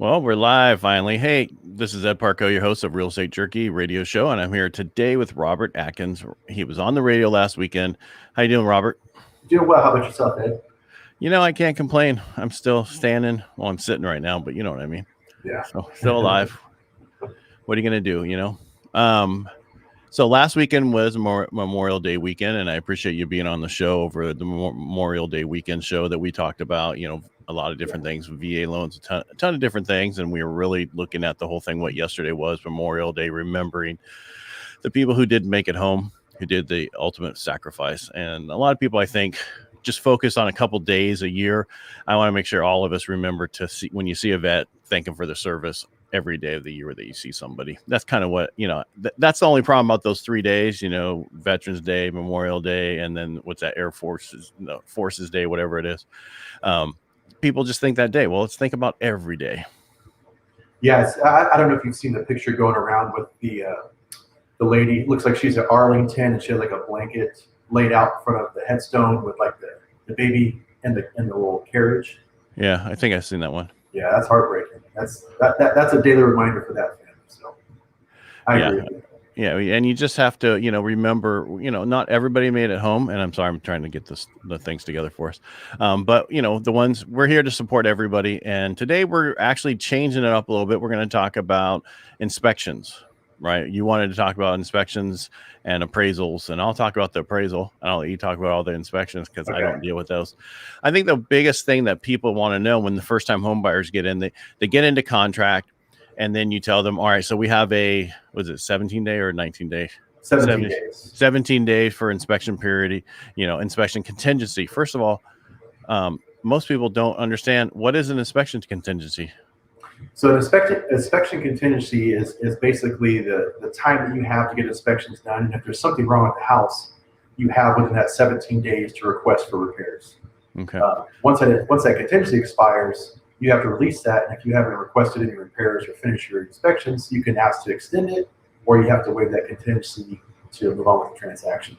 Well, we're live finally. Hey, this is Ed Parcaut, your host of Real Estate Jerky radio show, and I'm here today with Robert Atkins. He was on the radio last weekend. How you doing, Robert? Doing well. How about yourself, Ed? I can't complain. I'm still standing. Well, I'm sitting right now, but you know what I mean. Yeah. So still alive. What are you gonna do? So last weekend was Memorial Day weekend, and I appreciate you being on the show over the Memorial Day weekend show that we talked about. A lot of different things, VA loans, a ton of different things, and we were really looking at the whole thing. What yesterday was Memorial Day, remembering the people who didn't make it home, who did the ultimate sacrifice, and a lot of people, I think, just focus on a couple days a year. I want to make sure all of us remember to see, when you see a vet, thank them for the service every day of the year that you see somebody. That's kind of what, that's the only problem about those 3 days, Veterans Day, Memorial Day, and then what's that, Forces Day, whatever it is. People just think that day. Well, let's think about every day. Yes. I don't know if you've seen the picture going around with the lady. It looks like she's at Arlington, and she has like a blanket laid out in front of the headstone with like the baby in the little carriage. Yeah, I think I've seen that one. Yeah, that's heartbreaking. That's a daily reminder for that family. So I agree with you. Yeah, and you just have to, remember, not everybody made it home. And I'm sorry, I'm trying to get the things together for us. But, the ones, we're here to support everybody. And today we're actually changing it up a little bit. We're going to talk about inspections, right? You wanted to talk about inspections and appraisals, and I'll talk about the appraisal, and I'll let you talk about all the inspections because I don't deal with those. I think the biggest thing that people want to know when the first time home buyers get in, they get into contract. And then you tell them, all right, so we have a, was it 17-day or 19-day? 17 days. 17 days for inspection period, inspection contingency. First of all, most people don't understand, what is an inspection contingency? So an inspection contingency is basically the time that you have to get inspections done. And if there's something wrong with the house, you have within that 17 days to request for repairs. Okay. Once that contingency expires, you have to release that, and if you haven't requested any repairs or finished your inspections, you can ask to extend it, or you have to waive that contingency to move on with the transaction.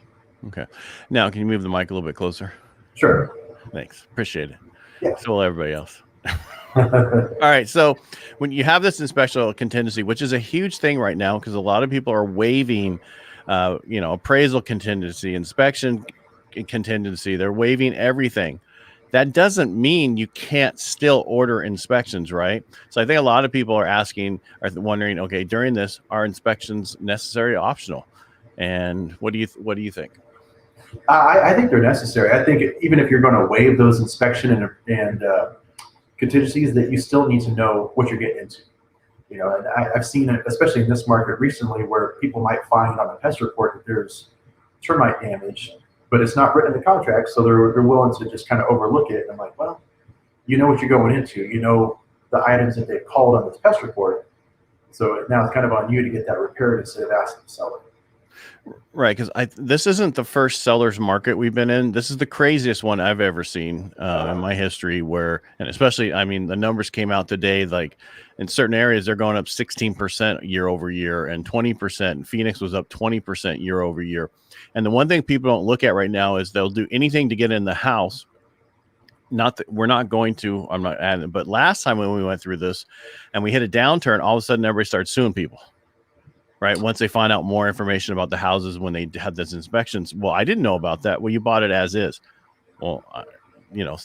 Okay. Now, can you move the mic a little bit closer? Sure. Thanks. Appreciate it. Yeah. So will everybody else. All right. So when you have this inspection contingency, which is a huge thing right now, because a lot of people are waiving, appraisal contingency, inspection contingency, they're waiving everything. That doesn't mean you can't still order inspections, right? So I think a lot of people are wondering, okay, during this, are inspections necessary or optional? And what do you think? I think they're necessary. I think even if you're going to waive those inspection and contingencies, that you still need to know what you're getting into. And I've seen it, especially in this market recently, where people might find on the pest report that there's termite damage, but it's not written in the contract, so they're willing to just kind of overlook it. And I'm like, well, you know what you're going into. You know the items that they've called on this pest report, so now it's kind of on you to get that repaired instead of asking the seller. Right, because this isn't the first seller's market we've been in. This is the craziest one I've ever seen in my history, and especially, the numbers came out today, like in certain areas, they're going up 16% year over year and 20%. Phoenix was up 20% year over year. And the one thing people don't look at right now is they'll do anything to get in the house. Not that we're not going to, I'm not adding it, but last time when we went through this and we hit a downturn, all of a sudden everybody started suing people. Right. Once they find out more information about the houses when they had those inspections. Well, I didn't know about that. Well, you bought it as is. Well,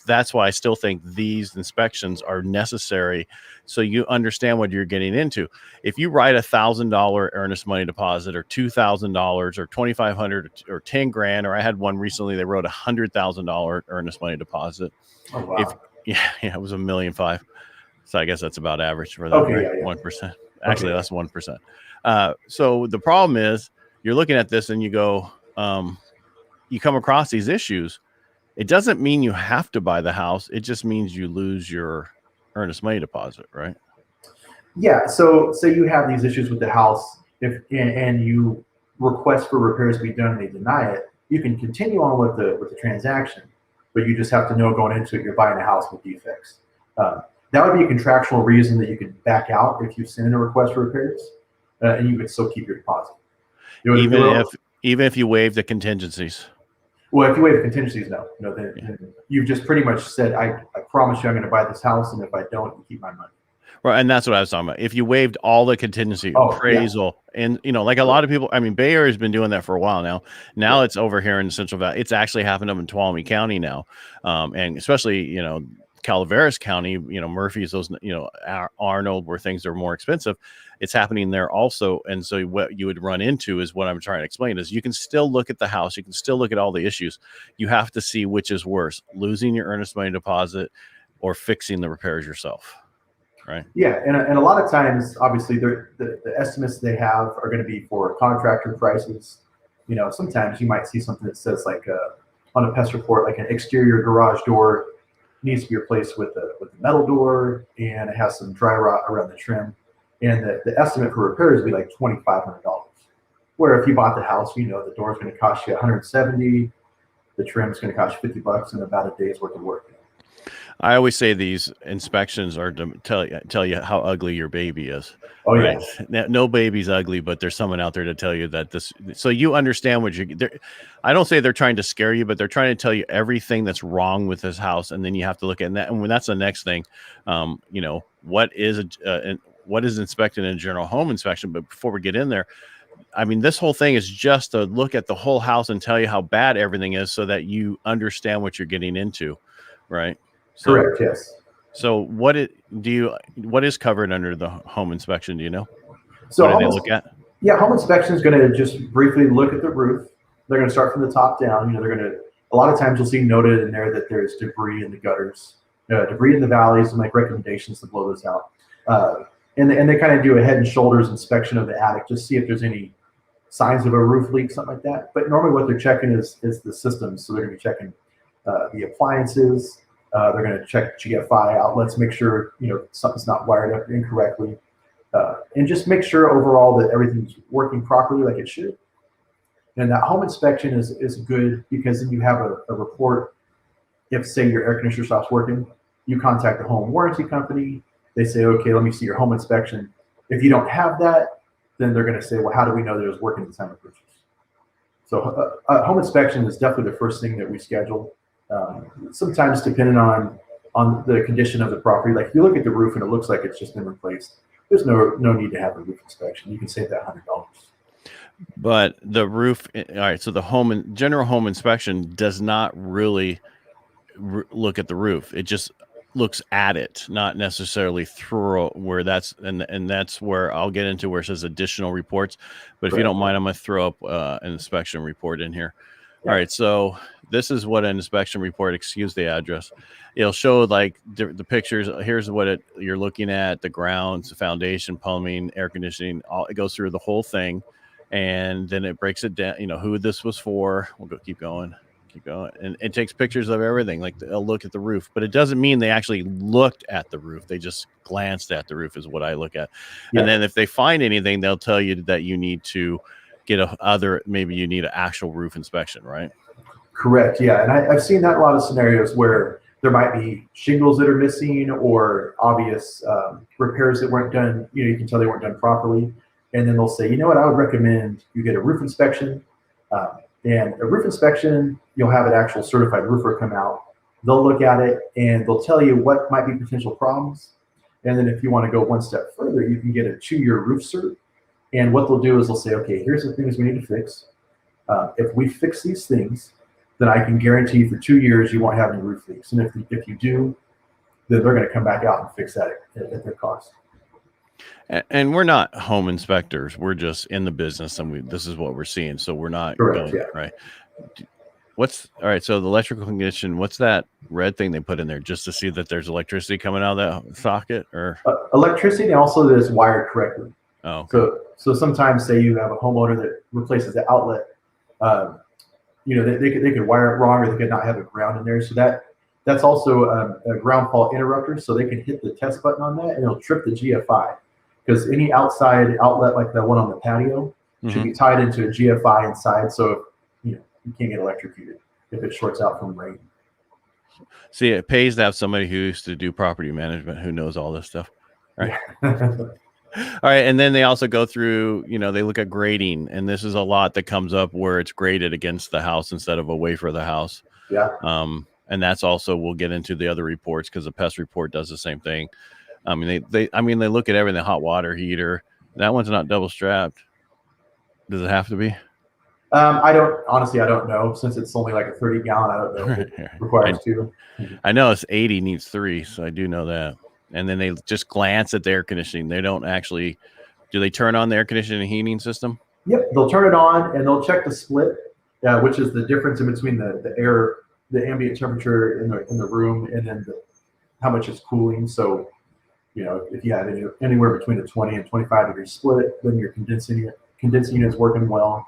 that's why I still think these inspections are necessary. So you understand what you're getting into. If you write $1,000 earnest money deposit or $2,000 or $2,500 or $10,000, or I had one recently, they wrote $100,000 earnest money deposit. Oh, wow. It was $1.5 million. So I guess that's about average for that. Okay, right? yeah. 1%. Actually, that's 1%. So the problem is you're looking at this and you go, you come across these issues. It doesn't mean you have to buy the house. It just means you lose your earnest money deposit, right? Yeah. So you have these issues with the house, and you request for repairs to be done and they deny it. You can continue on with the transaction, but you just have to know going into it, you're buying a house with defects. That would be a contractual reason that you could back out if you send in a request for repairs. And you could still keep your deposit. Even if you waive the contingencies. Well, if you waive the contingencies, no. Then you've just pretty much said, I promise you I'm going to buy this house, and if I don't, you keep my money. Right, and that's what I was talking about. If you waived all the contingency, Oh, yeah. appraisal, and like a lot of people, I mean, Bay Area has been doing that for a while now. Now it's over here in Central Valley. It's actually happened up in Tuolumne County now, and especially Calaveras County, Murphy's, those Arnold, where things are more expensive. It's happening there also. And so what you would run into is what I'm trying to explain is you can still look at the house, you can still look at all the issues. You have to see which is worse: losing your earnest money deposit or fixing the repairs yourself. Right. Yeah, and a lot of times, obviously, the estimates they have are going to be for contractor prices. Sometimes you might see something that says like on a pest report, like an exterior garage door needs to be replaced with a metal door, and it has some dry rot around the trim, and the estimate for repairs would be like $2,500. Where if you bought the house, the door is going to cost you $170, the trim is going to cost you $50, and about a day's worth of work. I always say these inspections are to tell you how ugly your baby is. Oh, right? Yeah. No baby's ugly, but there's someone out there to tell you that this, so you understand what I don't say they're trying to scare you, but they're trying to tell you everything that's wrong with this house. And then you have to look at that. And when that's the next thing, what is inspected in a general home inspection? But before we get in there, I mean, this whole thing is just to look at the whole house and tell you how bad everything is so that you understand what you're getting into. Right. So, correct. Yes. So what is covered under the home inspection? Do you know? So what do they look at? Yeah, home inspection is going to just briefly look at the roof. They're going to start from the top down. A lot of times you'll see noted in there that there's debris in the gutters, debris in the valleys, and like recommendations to blow those out. And they kind of do a head and shoulders inspection of the attic, just see if there's any signs of a roof leak, something like that. But normally what they're checking is the systems. So they're going to be checking the appliances. They're going to check GFI outlets, make sure something's not wired up incorrectly, and just make sure overall that everything's working properly like it should. And that home inspection is good because then you have a report. If, say, your air conditioner stops working, you contact the home warranty company. They say, okay, let me see your home inspection. If you don't have that, then they're going to say, well, how do we know that it was working at the time of purchase? So home inspection is definitely the first thing that we schedule. Sometimes depending on the condition of the property, like if you look at the roof and it looks like it's just been replaced, there's no need to have a roof inspection. You can save that $100. But the roof, all right. So the general home inspection does not really look at the roof. It just looks at it, not necessarily through where that's, and that's where I'll get into where it says additional reports. But if you don't mind, I'm going to throw up an inspection report in here. Yeah. All right. So this is what an inspection report, excuse the address. It'll show like the pictures. Here's what you're looking at: the grounds, the foundation, plumbing, air conditioning. It goes through the whole thing, and then it breaks it down. Who this was for. We'll keep going, and it takes pictures of everything. Like they'll look at the roof, but it doesn't mean they actually looked at the roof. They just glanced at the roof, is what I look at. Yeah. And then if they find anything, they'll tell you that you need to get maybe you need an actual roof inspection, right? Correct. Yeah. And I've seen that in a lot of scenarios where there might be shingles that are missing or obvious repairs that weren't done. You can tell they weren't done properly. And then they'll say, you know what, I would recommend you get a roof inspection. And a roof inspection, you'll have an actual certified roofer come out. They'll look at it and they'll tell you what might be potential problems. And then if you want to go one step further, you can get a 2-year roof cert. And what they'll do is they'll say, okay, here's the things we need to fix. If we fix these things, then I can guarantee for 2 years you won't have any roof leaks. And if you do, then they're going to come back out and fix that at their cost. And we're not home inspectors. We're just in the business, and this is what we're seeing. So we're not correct, yeah. Right. All right. So the electrical condition, what's that red thing they put in there just to see that there's electricity coming out of that socket, or electricity, and also that it's wired correctly. Oh, okay. So sometimes, say you have a homeowner that replaces the outlet, they could wire it wrong, or they could not have a ground in there. So that's also a ground fault interrupter. So they can hit the test button on that, and it'll trip the GFI, because any outside outlet like the one on the patio should be tied into a GFI inside. So you can't get electrocuted if it shorts out from rain. See, it pays to have somebody who used to do property management who knows all this stuff, right? Yeah. All right. And then they also go through, they look at grading, and this is a lot that comes up where it's graded against the house instead of away from the house. Yeah. And that's also, we'll get into the other reports because the pest report does the same thing. I mean, they look at everything. Hot water heater. That one's not double strapped. Does it have to be? I don't know. Since it's only like a 30-gallon, I don't know if it requires two. I know it's 80 needs 3, so I do know that. And then they just glance at the air conditioning. They don't actually. Do they turn on the air conditioning and heating system? Yep, they'll turn it on and they'll check the split, which is the difference in between the ambient temperature in the room, and then how much it's cooling. So, if you have anywhere between a 20 and 25 degree split, then your condensing unit is working well.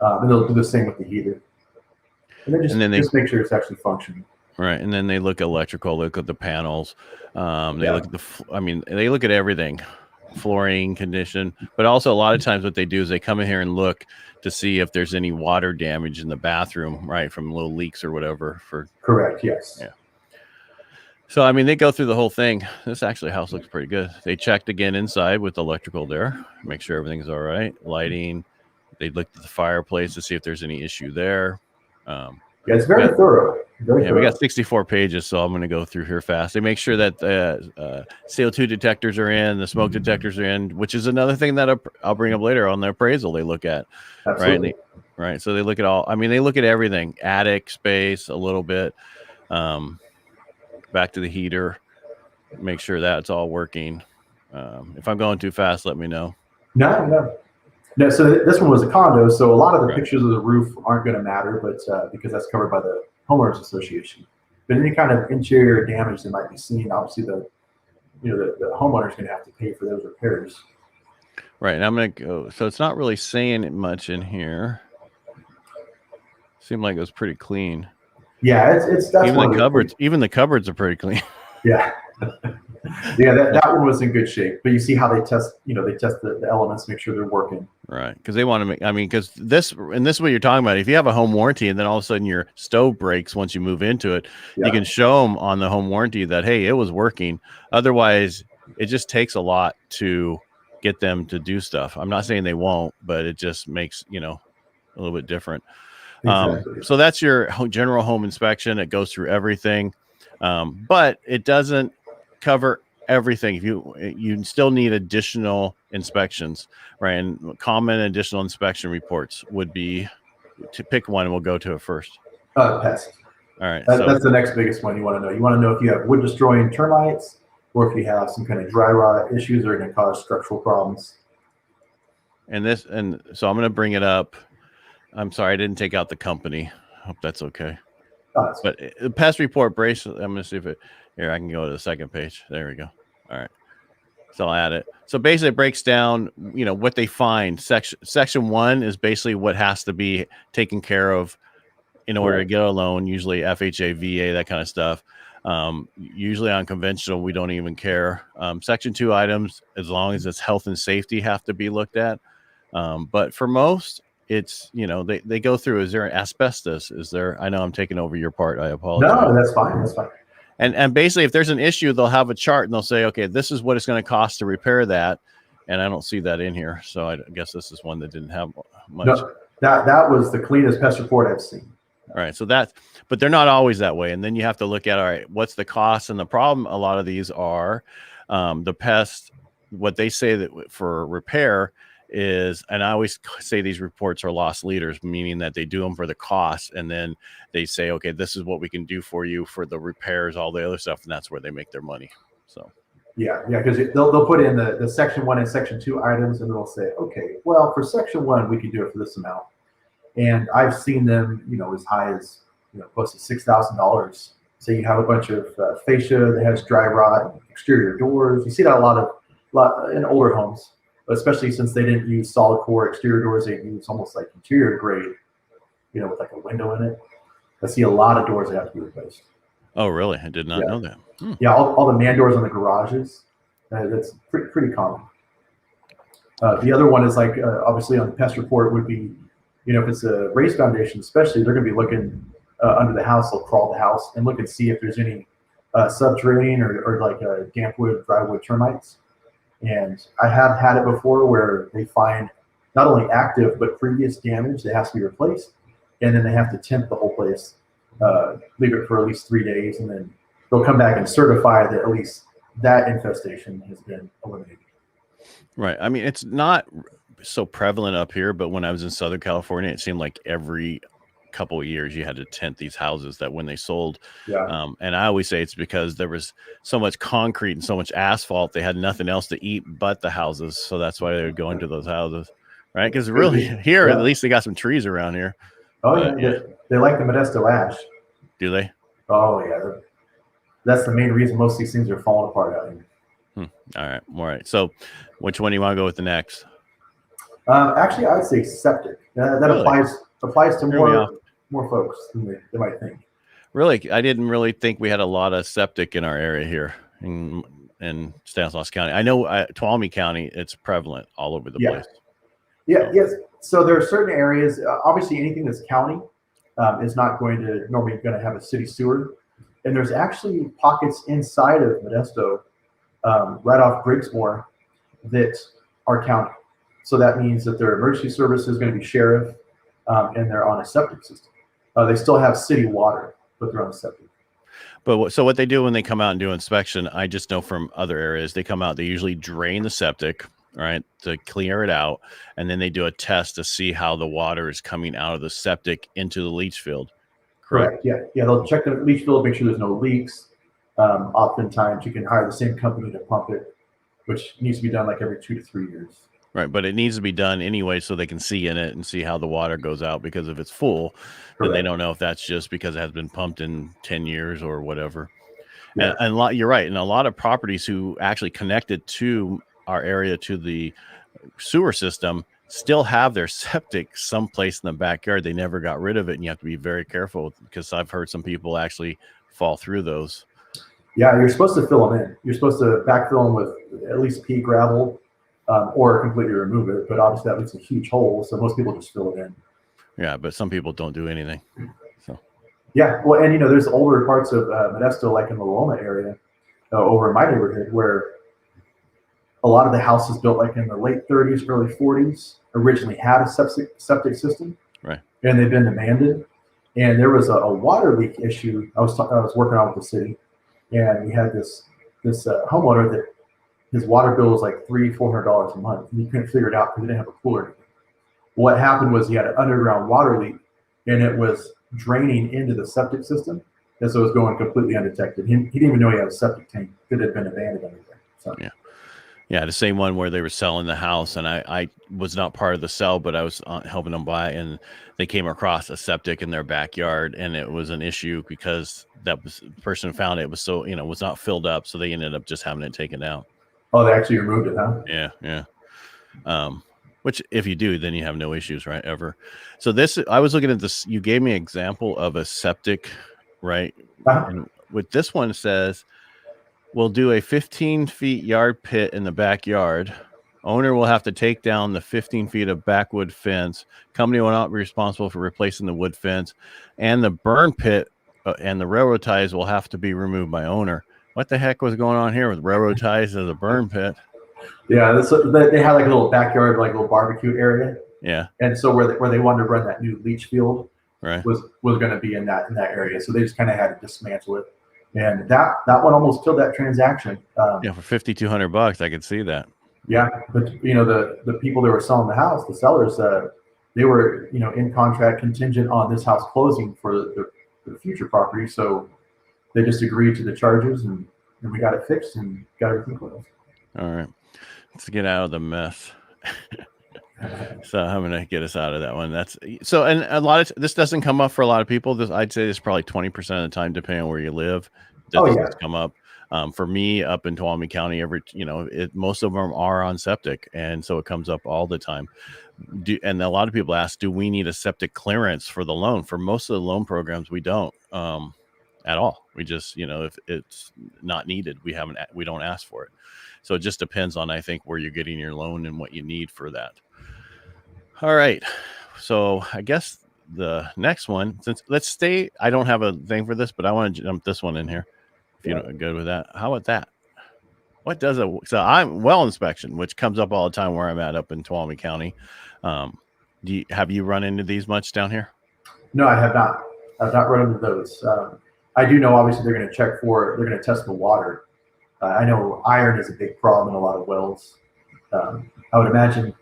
And they'll do the same with the heater. And then just make sure it's actually functioning. Right, and then they look at electrical, look at the panels. They look at they look at everything, flooring, condition. But also a lot of times what they do is they come in here and look to see if there's any water damage in the bathroom, right, from little leaks or whatever. Correct. Yes. Yeah. So they go through the whole thing. This house looks pretty good. They checked again inside with electrical there, make sure everything's all right. Lighting. They looked at the fireplace to see if there's any issue there. It's very thorough. We got 64 pages, so I'm going to go through here fast. They make sure that CO2 detectors are in, the smoke detectors are in, which is another thing that I'll bring up later on the appraisal they look at. Absolutely. Right. So they look at they look at everything, attic space a little bit, back to the heater, make sure that's all working. If I'm going too fast, let me know. No, so this one was a condo, so a lot of the pictures of the roof aren't going to matter, but because that's covered by the homeowners association. But any kind of interior damage that might be seen, obviously the homeowner's going to have to pay for those repairs. Right, and I'm going to go. So it's not really saying much in here. Seemed like it was pretty clean. Yeah, that's even the cupboards. Even the cupboards are pretty clean. Yeah. Yeah, that one was in good shape. But you see how they test, they test the elements, make sure they're working. Right, because they want to make. Because this is what you're talking about. If you have a home warranty and then all of a sudden your stove breaks once you move into it, you can show them on the home warranty that hey, it was working. Otherwise, it just takes a lot to get them to do stuff. I'm not saying they won't, but it just makes a little bit different. Exactly. So that's your general home inspection. It goes through everything, but it doesn't cover everything. If you still need additional inspections, right? And common additional inspection reports would be to pick one, and we'll go to it first. Pest. All right. That's the next biggest one you want to know. You want to know if you have wood destroying termites, or if you have some kind of dry rot issues that are going to cause structural problems. And so I'm going to bring it up. I'm sorry, I didn't take out the company. Hope that's okay. But the pest report brace. I'm going to see if it. Here, I can go to the second page. There we go. All right. So I'll add it. So basically it breaks down, what they find. Section 1 is basically what has to be taken care of in order to get a loan, usually FHA, VA, that kind of stuff. Usually on conventional, we don't even care. Section 2 items, as long as it's health and safety, have to be looked at. But for most, it's, they go through, is there asbestos? Is there, I know I'm taking over your part. I apologize. No, that's fine. That's fine. And basically, if there's an issue, they'll have a chart and they'll say, okay, this is what it's going to cost to repair that. And I don't see that in here. So I guess this is one that didn't have much. No, that was the cleanest pest report I've seen. All right. So but they're not always that way. And then you have to look at, all right, what's the cost? And the problem, a lot of these are the pest, what they say that for repair is, and I always say these reports are loss leaders, meaning that they do them for the cost, and then they say, okay, this is what we can do for you for the repairs, all the other stuff, and that's where they make their money. So yeah, because they'll put in the section 1 and section 2 items, and they'll say, okay, well, for section 1 we can do it for this amount, and I've seen them, as high as close to $6,000. So you have a bunch of fascia that has dry rot, exterior doors. You see that a lot in older homes. Especially since they didn't use solid core exterior doors, they use almost like interior grade, with like a window in it. I see a lot of doors that have to be replaced. Oh, really? I did not know that. Yeah, all the man doors on the garages. That's pretty common. The other one is like obviously on the pest report would be, if it's a raised foundation, especially, they're going to be looking under the house. They'll crawl the house and look and see if there's any subterranean or like damp wood, dry wood termites. And I have had it before where they find not only active but previous damage that has to be replaced, and then they have to temp the whole place, leave it for at least 3 days, and then they'll come back and certify that at least that infestation has been eliminated. Right. I mean, it's not so prevalent up here, but when I was in Southern California, it seemed like every couple of years you had to tent these houses that when they sold. Yeah. And I always say it's because there was so much concrete and so much asphalt, they had nothing else to eat but the houses. So that's why they would go into those houses. Right. Because really here, at least they got some trees around here. Oh, But, yeah. They like the Modesto ash. Do they? Oh, yeah. That's the main reason most of these things are falling apart out here. All right. So which one do you want to go with the next? Actually, I would say septic. That Really? applies to more folks than they might think. Really? I didn't really think we had a lot of septic in our area here in Stanislaus County. I know Tuolumne County, it's prevalent all over the place. Yeah, yes. So there are certain areas, obviously anything that's county is not normally going to have a city sewer. And there's actually pockets inside of Modesto, right off Briggsmore, that are county. So that means that their emergency service is going to be sheriff, and they're on a septic system. They still have city water, but they're on a septic. But so what they do when they come out and do inspection, I just know from other areas, they come out, they usually drain the septic, right, to clear it out. And then they do a test to see how the water is coming out of the septic into the leach field. Correct. Yeah. They'll check the leach field, make sure there's no leaks. Oftentimes you can hire the same company to pump it, which needs to be done like every 2 to 3 years. Right, but it needs to be done anyway so they can see in it and see how the water goes out, because if it's full, then they don't know if that's just because it has been pumped in 10 years or whatever. Yeah. And you're right. And a lot of properties who actually connected to our area to the sewer system still have their septic someplace in the backyard. They never got rid of it, and you have to be very careful because I've heard some people actually fall through those. Yeah, you're supposed to fill them in. You're supposed to backfill them with at least pea gravel. Or completely remove it, but obviously that leaves a huge hole, so most people just fill it in. Yeah, but some people don't do anything. So. Yeah, well, and there's older parts of Modesto, like in the Loma area, over in my neighborhood, where a lot of the houses built like in the late 30s, early 40s, originally had a septic system, right? And they've been abandoned. And there was a water leak issue. I was working on with the city, and we had this homeowner that. His water bill was like $300-400 a month, and he couldn't figure it out because he didn't have a pool or anything. What happened was he had an underground water leak, and it was draining into the septic system, and so it was going completely undetected. He didn't even know he had a septic tank that had been abandoned under there. So. Yeah, the same one where they were selling the house, and I was not part of the sell, but I was helping them buy, and they came across a septic in their backyard, and it was an issue because the person found it was so was not filled up, so they ended up just having it taken out. Oh, they actually removed it, huh? Yeah. Which if you do, then you have no issues, right? Ever. So I was looking at this. You gave me an example of a septic, right? And with this one, it says, we'll do a 15-foot yard pit in the backyard. Owner will have to take down the 15 feet of backwood fence. Company will not be responsible for replacing the wood fence, and the burn pit and the railroad ties will have to be removed by owner. What the heck was going on here with railroad ties as a burn pit? Yeah, they had like a little backyard, like a little barbecue area. Yeah. And so where they wanted to run that new leach field, right, was going to be in that area. So they just kind of had to dismantle it, and that one almost killed that transaction. For $5,200, I could see that. Yeah, but the people that were selling the house, the sellers, they were in contract contingent on this house closing for the future property. So they just agreed to the charges, and we got it fixed and got everything closed. All right, let's get out of the mess. So I'm going to get us out of that one. And a lot of this doesn't come up for a lot of people. I'd say it's probably 20% of the time, depending on where you live, that does come up. For me, up in Tuolumne County, most of them are on septic, and so it comes up all the time. And a lot of people ask, do we need a septic clearance for the loan? For most of the loan programs, we don't at all. We just, if it's not needed, we don't ask for it. So it just depends on, I think, where you're getting your loan and what you need for that. All right. So I guess the next one, I don't have a thing for this, but I want to jump this one in here. If you're good with that. How about that? What does so I'm well inspection, which comes up all the time where I'm at up in Tuolumne County. Have you run into these much down here? No, I have not. I've not run into those. I do know, obviously, they're going to test the water. I know iron is a big problem in a lot of wells. I would imagine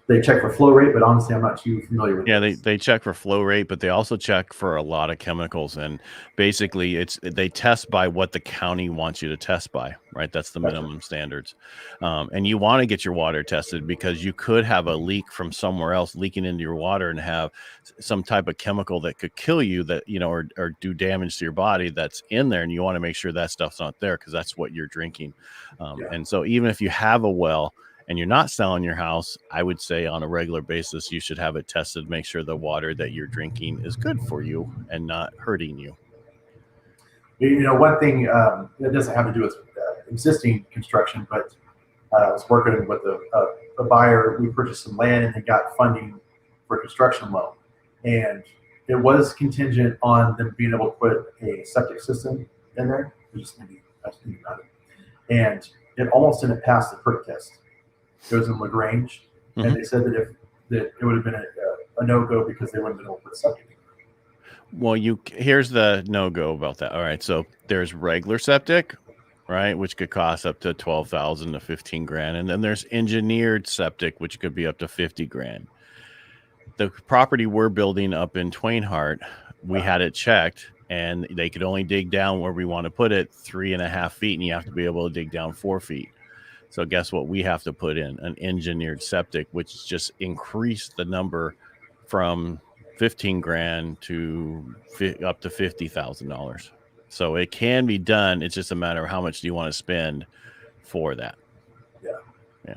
they check for flow rate, but honestly, I'm not too familiar with Yeah, this. they check for flow rate, but they also check for a lot of chemicals. And basically, they test by what the county wants you to test by, right? That's the Gotcha. minimum standards. And you want to get your water tested because you could have a leak from somewhere else leaking into your water and have some type of chemical that could kill you, that or do damage to your body that's in there. And you want to make sure that stuff's not there because that's what you're drinking. Yeah. And so even if you have a well and you're not selling your house, I would say on a regular basis, you should have it tested, make sure the water that you're drinking is good for you and not hurting you. One thing that doesn't have to do with existing construction, but I was working with a buyer. We purchased some land and they got funding for a construction loan. And it was contingent on them being able to put a septic system in there. Just maybe I was thinking about it. And it almost didn't pass the perk test. It was in LaGrange, and they said that it would have been a no-go because they wouldn't have been able to put septic. Well, here's the no-go about that. All right, so there's regular septic, right, which could cost up to $12,000 to $15,000, and then there's engineered septic, which could be up to $50,000. The property we're building up in Twainhart, we had it checked, and they could only dig down where we want to put it 3.5 feet, and you have to be able to dig down 4 feet. So guess what we have to put in? An engineered septic, which just increased the number from $15,000 to up to $50,000. So it can be done. It's just a matter of how much do you want to spend for that. Yeah.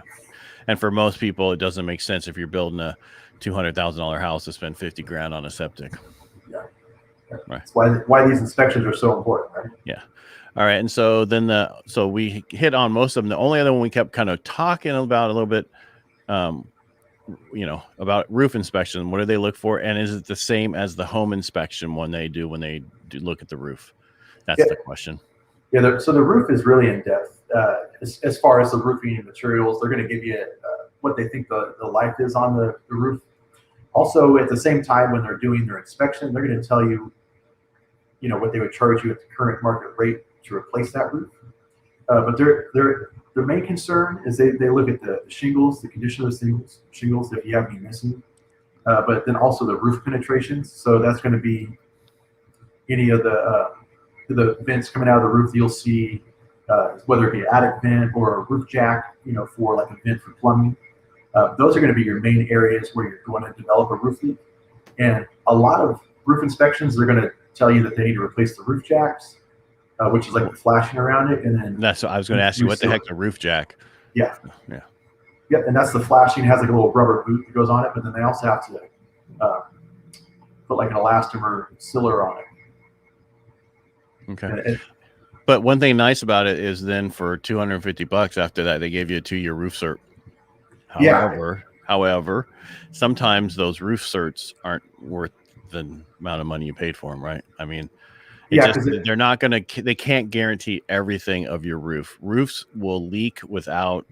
And for most people, it doesn't make sense if you're building a $200,000 house to spend $50,000 on a septic. Yeah. Right. That's why these inspections are so important, right? Yeah. All right. And so then so we hit on most of them. The only other one we kept kind of talking about a little bit, about roof inspection. What do they look for? And is it the same as the home inspection when they do look at the roof? That's the question. Yeah. So the roof is really in depth. As far as the roofing materials, they're going to give you what they think the life is on the roof. Also, at the same time, when they're doing their inspection, they're going to tell you, what they would charge you at the current market rate to replace that roof. But their main concern is they look at the shingles, the condition of the shingles, if you have any missing, but then also the roof penetrations. So that's going to be any of the vents coming out of the roof that you'll see, whether it be an attic vent or a roof jack, for like a vent for plumbing. Those are going to be your main areas where you're going to develop a roof leak. And a lot of roof inspections, they're going to tell you that they need to replace the roof jacks, which is like the flashing around it. And then that's what I was going to ask you. What the heck's a roof jack? Yeah. Yeah. Yep. And that's the flashing. It has like a little rubber boot that goes on it, but then they also have to put like an elastomer sealer on it. Okay. But one thing nice about it is then for $250 after that, they gave you a 2-year roof cert. However, sometimes those roof certs aren't worth the amount of money you paid for them, right? I mean, they're not going to, they can't guarantee everything of your roof. Roofs will leak without,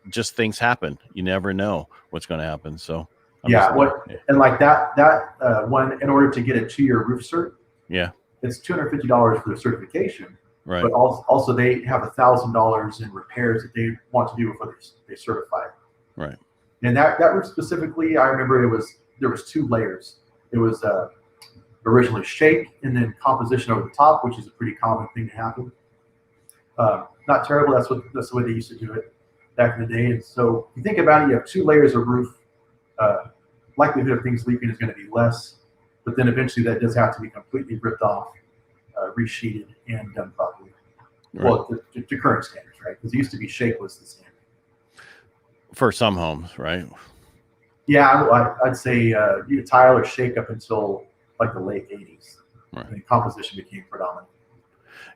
just things happen. You never know what's going to happen. So, and like that one, in order to get a 2-year roof cert, it's $250 for the certification. Right. But also they have $1,000 in repairs that they want to do before they certify. Right. And that roof specifically, I remember there was 2 layers. It was originally shake and then composition over the top, which is a pretty common thing to happen. Not terrible. That's the way they used to do it back in the day. And so if you think about it, you have 2 layers of roof. Likelihood of things leaking is going to be less, but then eventually that does have to be completely ripped off, resheeted, and done properly. Right. Well, to current standards, right? Because it used to be shake was the standard for some homes, right? Yeah, I'd say you tile or shake up until like the late 80s. Right. And composition became predominant.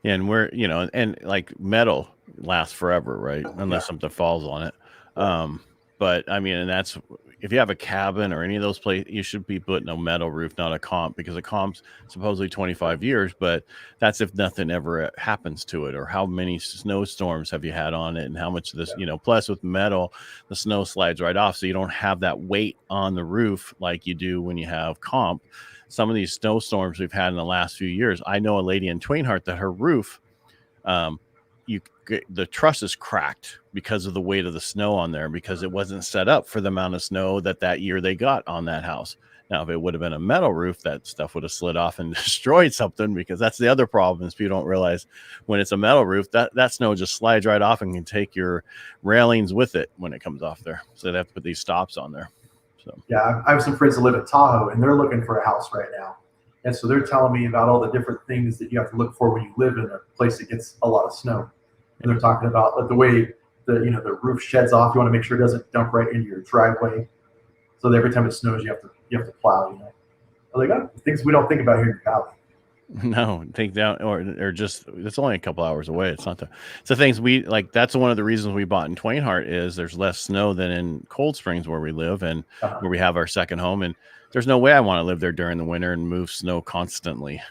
Yeah, and we're and like metal lasts forever, right? Unless something falls on it. But I mean, and that's if you have a cabin or any of those places, you should be putting a metal roof, not a comp, because a comp's supposedly 25 years, but that's if nothing ever happens to it, or how many snowstorms have you had on it, and how much of this, plus with metal, the snow slides right off, so you don't have that weight on the roof like you do when you have comp. Some of these snowstorms we've had in the last few years, I know a lady in Twainhart that her roof, the truss is cracked because of the weight of the snow on there, because it wasn't set up for the amount of snow that year they got on that house. Now, if it would have been a metal roof, that stuff would have slid off and destroyed something, because that's the other problem is people don't realize when it's a metal roof, that snow just slides right off and can take your railings with it when it comes off there. So they have to put these stops on there. So yeah, I have some friends that live in Tahoe, and they're looking for a house right now. And so they're telling me about all the different things that you have to look for when you live in a place that gets a lot of snow. And they're talking about like the way the roof sheds off. You want to make sure it doesn't dump right into your driveway. So that every time it snows, you have to plow. Like, oh, things we don't think about here in the valley. No, take down or just it's only a couple hours away. It's not it's the things we like. That's one of the reasons we bought in Twain Harte is there's less snow than in Cold Springs where we live and where we have our second home. And there's no way I want to live there during the winter and move snow constantly,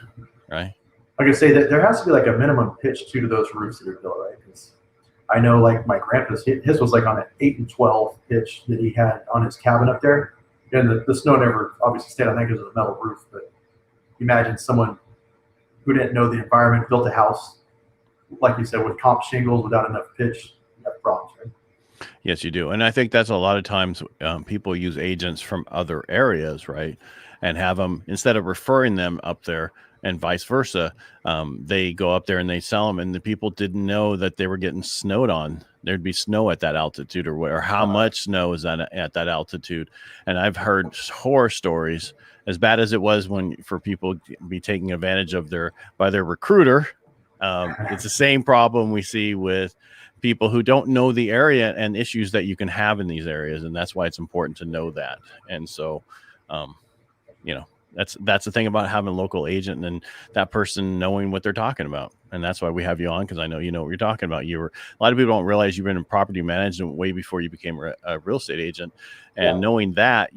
right? Like I say, that there has to be like a minimum pitch to those roofs that are built, right? Because I know like my grandpa's, his was like on an 8 and 12 pitch that he had on his cabin up there, and the snow never obviously stayed on that because of the metal roof. But imagine someone who didn't know the environment built a house, like you said, with comp shingles without enough pitch, you have problems, right? Yes, you do. And I think that's a lot of times people use agents from other areas, right? And have them, instead of referring them up there and vice versa, they go up there and they sell them. And the people didn't know that they were getting snowed on. There'd be snow at that altitude or how much snow is at that altitude. And I've heard horror stories, as bad as it was for people to be taking advantage of by their recruiter. It's the same problem we see with people who don't know the area and issues that you can have in these areas. And that's why it's important to know that. And so, that's the thing about having a local agent and that person knowing what they're talking about. And that's why we have you on, because I know you know what you're talking about. A lot of people don't realize you've been in property management way before you became a real estate agent. And knowing that,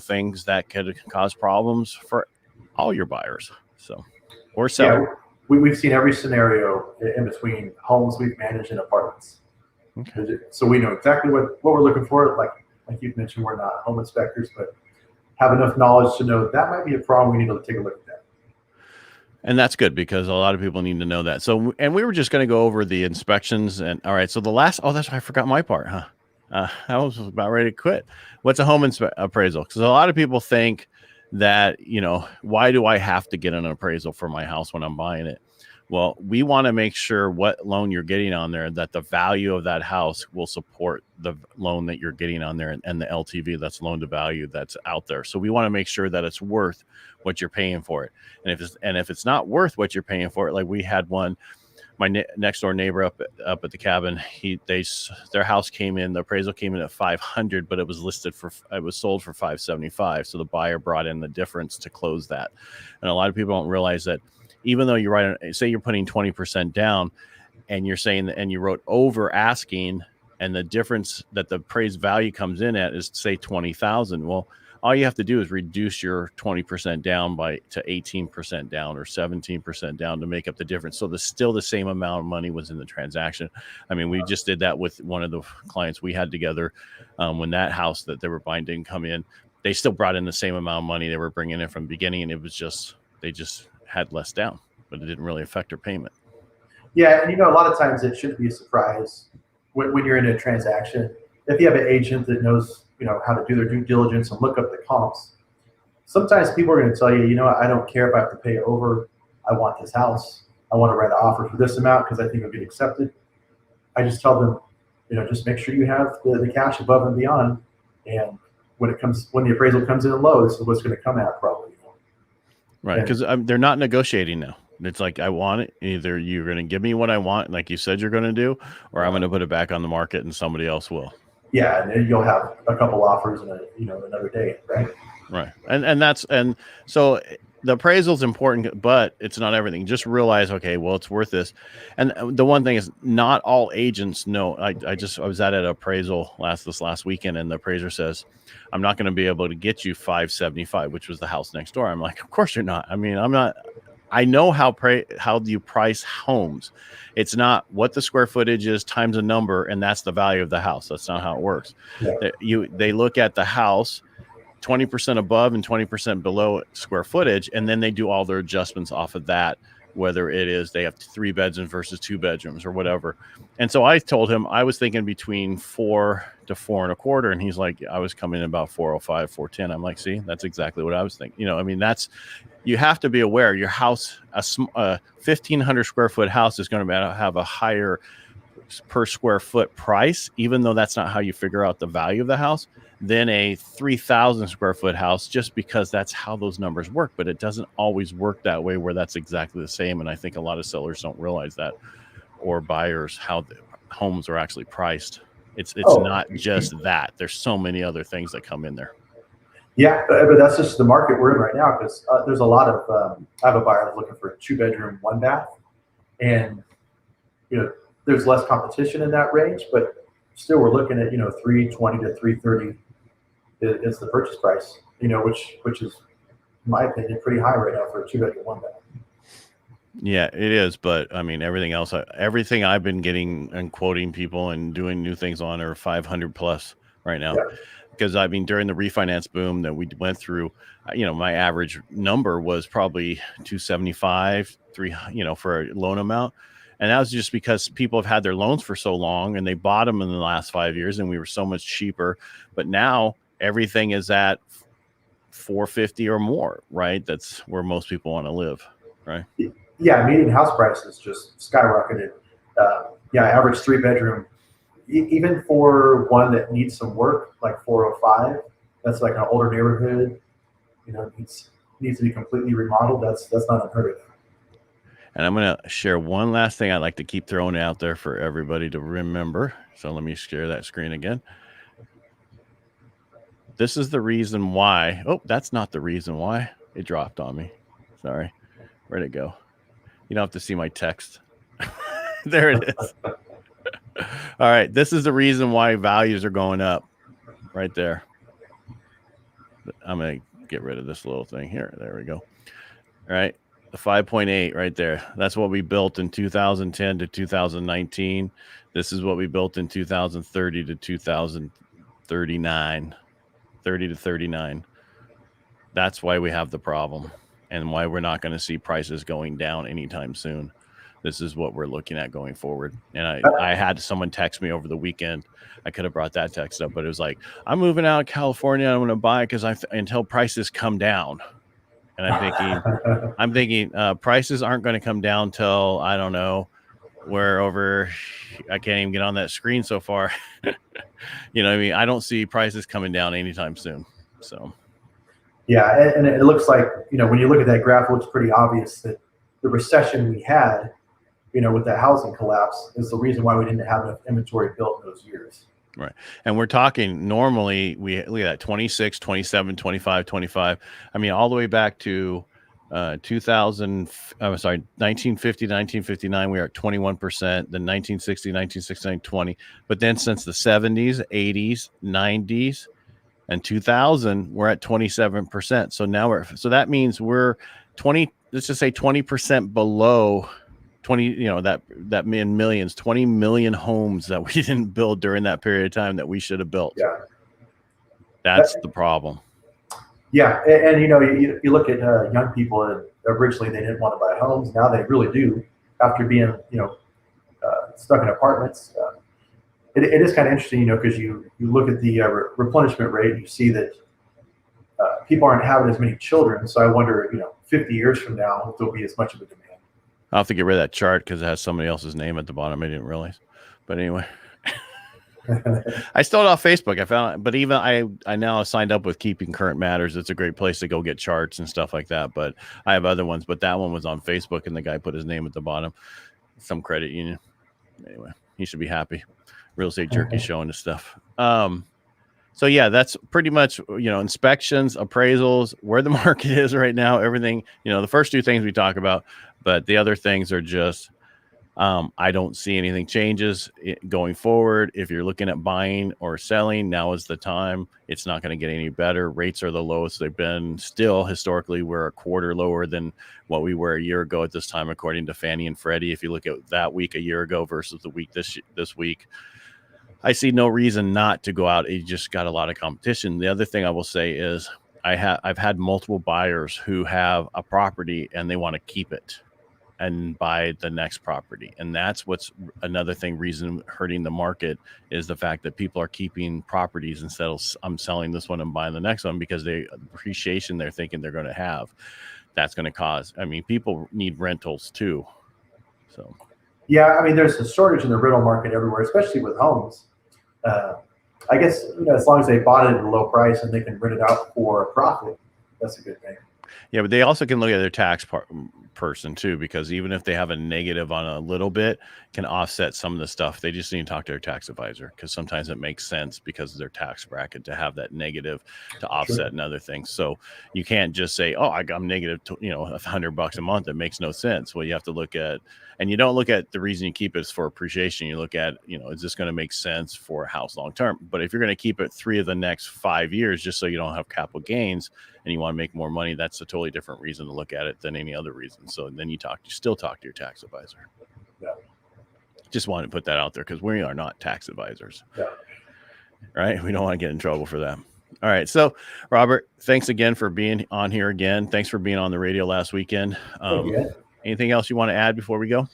things that could cause problems for all your buyers. So, or sellers. Yeah, we've seen every scenario in between homes we've managed and apartments. Okay. So we know exactly what we're looking for. Like you've mentioned, we're not home inspectors, but have enough knowledge to know that might be a problem. We need to take a look at that. And that's good, because a lot of people need to know that. So, and we were just going to go over the inspections. And all right, so that's why I forgot my part, huh? I was about ready to quit. What's a home appraisal? Because a lot of people think that, why do I have to get an appraisal for my house when I'm buying it? Well, we want to make sure what loan you're getting on there, that the value of that house will support the loan that you're getting on there and the LTV, that's loan to value, that's out there. So we want to make sure that it's worth what you're paying for it. And if it's not worth what you're paying for it, like we had one, my next door neighbor up at the cabin, their house came in, the appraisal came in at 500, but it was sold for 575. So the buyer brought in the difference to close that. And a lot of people don't realize that even though say you're putting 20% down and you're saying and you wrote over asking, and the difference that the appraised value comes in at is say 20,000. Well, all you have to do is reduce your 20% down to 18% down or 17% down to make up the difference. So there's still the same amount of money was in the transaction. I mean, we just did that with one of the clients we had together when that house that they were buying didn't come in. They still brought in the same amount of money they were bringing in from the beginning, and it was just they just had less down, but it didn't really affect their payment. Yeah, and a lot of times it shouldn't be a surprise when you're in a transaction. If you have an agent that knows how to do their due diligence and look up the comps, sometimes people are going to tell you, I don't care if I have to pay over. I want this house. I want to write an offer for this amount because I think it'll get accepted. I just tell them, just make sure you have the cash above and beyond. And when the appraisal comes in low, this is what's going to come at probably. Right, because they're not negotiating now. It's like, I want it. Either you're going to give me what I want, like you said you're going to do, or I'm going to put it back on the market and somebody else will. Yeah, and you'll have a couple offers in another day, right? Right, and so the appraisal is important, but it's not everything. Just realize, okay, well, it's worth this. And the one thing is, not all agents know. I was at an appraisal this last weekend, and the appraiser says, I'm not going to be able to get you 575, which was the house next door. I'm like, of course you're not. I mean, I'm not. I know how you price homes. It's not what the square footage is times a number, and that's the value of the house. That's not how it works. Yeah. They look at the house, 20% above and 20% below square footage, and then they do all their adjustments off of that whether it is they have 3 bedrooms versus 2 bedrooms or whatever. And so I told him I was thinking between 4 to 4.25, and he's like, I was coming in about 405, 410. I'm like, see, that's exactly what I was thinking. You know, I mean, that's, you have to be aware your house, a 1,500 square foot house is going to have a higher per square foot price, even though that's not how you figure out the value of the house, than a 3,000 square foot house, just because that's how those numbers work. But it doesn't always work that way where that's exactly the same. And I think a lot of sellers don't realize that, or buyers, how the homes are actually priced. It's not just that. There's so many other things that come in there. Yeah, but that's just the market we're in right now, because there's a lot of I have a buyer looking for a 2-bedroom, 1-bath, and you know, there's less competition in that range, but still we're looking at, you know, 320 to 330 is the purchase price, you know, which is, in my opinion, pretty high right now for a 2-bedroom, 1-bath. Yeah, it is. But I mean, everything else, everything I've been getting and quoting people and doing new things on are 500 plus right now. Yeah. Because I mean, during the refinance boom that we went through, you know, my average number was probably 275, 3, you know, for a loan amount. And that was just because people have had their loans for so long and they bought them in the last 5 years and we were so much cheaper. But now everything is at 450 or more, right? That's where most people want to live, right? Yeah, median house prices just skyrocketed. Average 3-bedroom, even for one that needs some work, like 405, that's like an older neighborhood, you know, needs to be completely remodeled. That's not unheard of. And I'm going to share one last thing I'd like to keep throwing out there for everybody to remember. So let me share that screen again. This is the reason why. Oh, that's not the reason why. It dropped on me. Sorry. Where'd it go? You don't have to see my text. There it is. All right. This is the reason why values are going up right there. I'm going to get rid of this little thing here. There we go. All right. The 5.8 right there. That's what we built in 2010 to 2019. This is what we built in 2030 to 2039. 30 to 39. That's why we have the problem and why we're not going to see prices going down anytime soon. This is what we're looking at going forward. And I had someone text me over the weekend. I could have brought that text up, but it was like, I'm moving out of California. I'm going to buy because until prices come down. And I'm thinking prices aren't going to come down till, I don't know, where over, I can't even get on that screen so far. You know what I mean? I don't see prices coming down anytime soon. So. Yeah. And it looks like, you know, when you look at that graph, it looks pretty obvious that the recession we had, you know, with the housing collapse is the reason why we didn't have enough inventory built in those years. Right. And we're talking normally, we look at that 26, 27, 25, 25. I mean, all the way back to 1950, 1959, we were at 21%, then 1960, 1969, 20. But then since the 70s, 80s, 90s, and 2000, we're at 27%. So now so that means we're 20, let's just say 20% below 20, you know, that in millions, 20 million homes that we didn't build during that period of time that we should have built. Yeah. That's the problem. Yeah. And you know, you look at young people, and originally they didn't want to buy homes. Now they really do, after being, you know, stuck in apartments. It is kind of interesting, you know, because you look at the replenishment rate, and you see that people aren't having as many children. So I wonder, you know, 50 years from now, if there'll be as much of a demand. I'll have to get rid of that chart because it has somebody else's name at the bottom. I didn't realize. But anyway, I stole it off Facebook. I found it, but even I now signed up with Keeping Current Matters. It's a great place to go get charts and stuff like that. But I have other ones, but that one was on Facebook and the guy put his name at the bottom. Some credit union. Anyway, he should be happy. Real Estate Jerky showing his stuff. So yeah, that's pretty much, you know, inspections, appraisals, where the market is right now, everything, you know, the first two things we talk about, but the other things are just, I don't see anything changes going forward. If you're looking at buying or selling, now is the time. It's not going to get any better. Rates are the lowest they've been. Still, historically, we're a quarter lower than what we were a year ago at this time, according to Fannie and Freddie. If you look at that week a year ago versus the week this week, I see no reason not to go out. You just got a lot of competition. The other thing I will say is I've had multiple buyers who have a property and they want to keep it. and buy the next property. And that's what's another reason hurting the market is the fact that people are keeping properties instead of I'm selling this one and buying the next one, because the appreciation they're thinking they're going to have, that's going to cause, I mean, people need rentals too. So, yeah, I mean, there's a shortage in the rental market everywhere, especially with homes. I guess, as long as they bought it at a low price and they can rent it out for a profit, that's a good thing. Yeah, but they also can look at their tax person too, because even if they have a negative on a little bit, can offset some of the stuff. They just need to talk to their tax advisor, because sometimes it makes sense because of their tax bracket to have that negative to offset and other things. So you can't just say, oh, I'm negative, $100 a month. It makes no sense. Well, you have to look at, and you don't look at the reason you keep it is for appreciation. You look at, is this going to make sense for a house long term? But if you're going to keep it 3 of the next 5 years just so you don't have capital gains and you want to make more money, that's a totally different reason to look at it than any other reason. So then you still talk to your tax advisor. Yeah. Just wanted to put that out there, because we are not tax advisors. Yeah. Right? We don't want to get in trouble for that. All right. So, Robert, thanks again for being on here again. Thanks for being on the radio last weekend. Anything else you want to add before we go?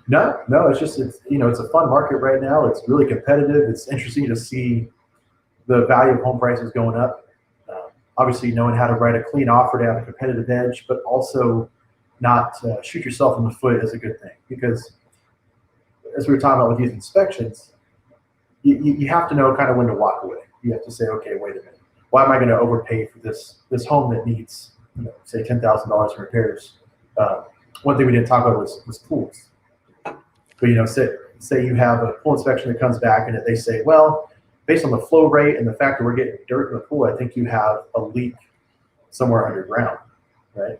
No, it's a fun market right now. It's really competitive. It's interesting to see the value of home prices going up. Obviously, knowing how to write a clean offer to have a competitive edge, but also not shoot yourself in the foot is a good thing, because as we were talking about with these inspections, you have to know kind of when to walk away. You have to say, okay, wait a minute. Why am I going to overpay for this home that needs, say, $10,000 in repairs? One thing we didn't talk about was pools. But say you have a pool inspection that comes back and they say, well, based on the flow rate and the fact that we're getting dirt in the pool, I think you have a leak somewhere underground, right?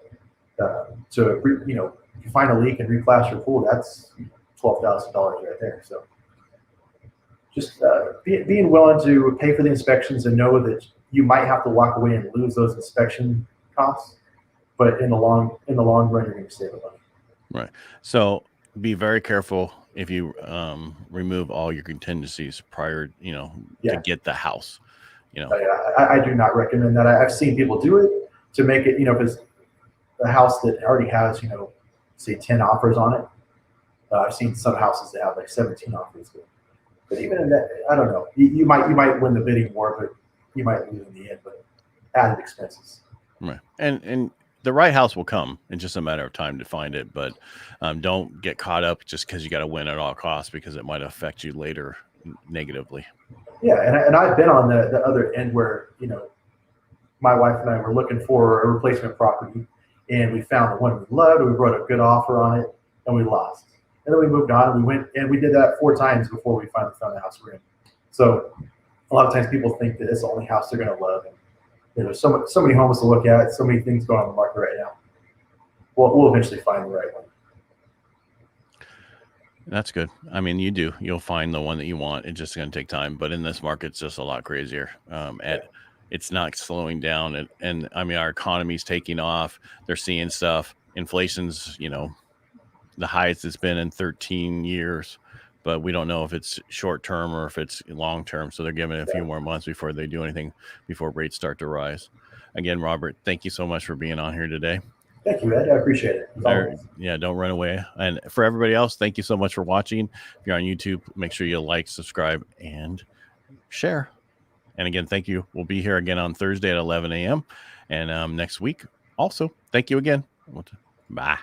So if you find a leak and replaster your pool, that's $12,000 right there. So just being willing to pay for the inspections and know that you might have to walk away and lose those inspection costs, but in the long run, you're going to save a money. Right. So be very careful if you remove all your contingencies prior, to get the house. I do not recommend that. I've seen people do it to make it, if it's a house that already has, say 10 offers on it. I've seen some houses that have like 17 offers. But even in that, I don't know. You might win the bidding war, but you might lose in the end. But added expenses. Right. And the right house will come. It's just a matter of time to find it. But don't get caught up just because you got to win at all costs, because it might affect you later negatively. Yeah, and I've been on the other end where, my wife and I were looking for a replacement property, and we found the one we loved. We wrote a good offer on it, and we lost. And then we moved on, and we went, and we did that 4 times before we finally found the house we're in. So a lot of times people think that it's the only house they're going to love. And there's so many homes to look at, so many things going on the market right now. We'll eventually find the right one. That's good. I mean, you'll find the one that you want. It's just going to take time. But in this market, it's just a lot crazier. It's not slowing down. And I mean, our economy's taking off. They're seeing stuff. Inflation's, the highest it's been in 13 years. But we don't know if it's short term or if it's long term. So they're giving it a few more months before they do anything, before rates start to rise. Again, Robert, thank you so much for being on here today. Thank you, Ed. I appreciate it. Yeah, don't run away. And for everybody else, thank you so much for watching. If you're on YouTube, make sure you like, subscribe, and share. And again, thank you. We'll be here again on Thursday at 11 a.m. And next week also. Thank you again. Bye.